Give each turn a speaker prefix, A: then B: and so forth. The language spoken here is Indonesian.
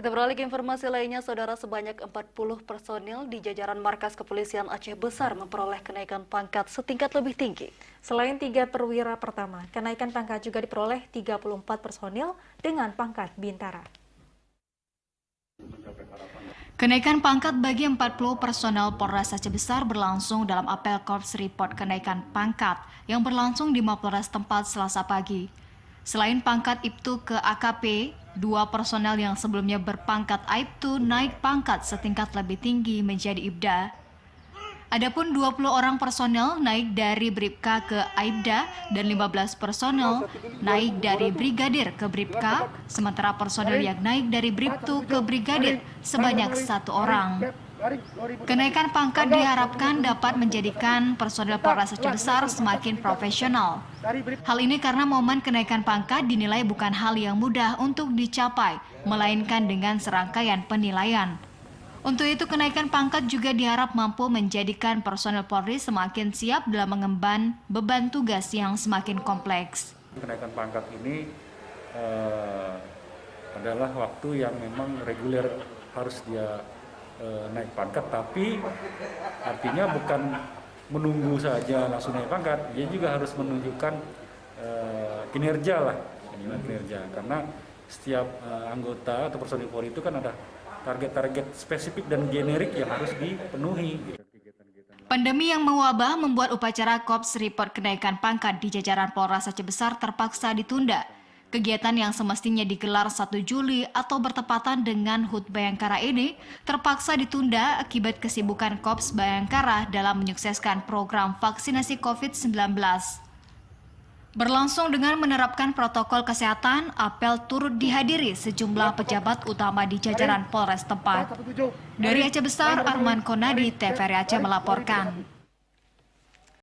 A: Kita beralih ke informasi lainnya, Saudara, sebanyak 40 personil di jajaran Markas Kepolisian Aceh Besar memperoleh kenaikan pangkat setingkat lebih tinggi.
B: Selain 3 perwira pertama, kenaikan pangkat juga diperoleh 34 personil dengan pangkat bintara.
C: Kenaikan pangkat bagi 40 personel Polres Aceh Besar berlangsung dalam apel Korps Report kenaikan pangkat yang berlangsung di Mapolres tempat Selasa pagi. Selain pangkat Ibtu ke AKP, 2 personel yang sebelumnya berpangkat Aibtu naik pangkat setingkat lebih tinggi menjadi Ibda. Adapun 20 orang personel naik dari Bribka ke Aibda dan 15 personel naik dari Brigadir ke Bribka, sementara personel yang naik dari Bribtu ke Brigadir sebanyak 1 orang. Kenaikan pangkat diharapkan dapat menjadikan personel Polres Aceh Besar semakin profesional. Hal ini karena momen kenaikan pangkat dinilai bukan hal yang mudah untuk dicapai, melainkan dengan serangkaian penilaian. Untuk itu, kenaikan pangkat juga diharap mampu menjadikan personel Polri semakin siap dalam mengemban beban tugas yang semakin kompleks.
D: Kenaikan pangkat ini adalah waktu yang memang reguler harus dia naik pangkat, tapi artinya bukan menunggu saja langsung naik pangkat, dia juga harus menunjukkan kinerja lah, karena setiap anggota atau personil Polri itu kan ada target-target spesifik dan generik yang harus dipenuhi.
C: Pandemi yang mewabah membuat upacara Korps Report kenaikan pangkat di jajaran Polres Aceh Besar terpaksa ditunda. Kegiatan yang semestinya digelar 1 Juli atau bertepatan dengan HUT Bayangkara ini terpaksa ditunda akibat kesibukan Korps Bayangkara dalam menyukseskan program vaksinasi COVID-19. Berlangsung dengan menerapkan protokol kesehatan, apel turut dihadiri sejumlah pejabat utama di jajaran Polres tempat. Dari Aceh Besar, Arman Konadi, TVRI Aceh melaporkan.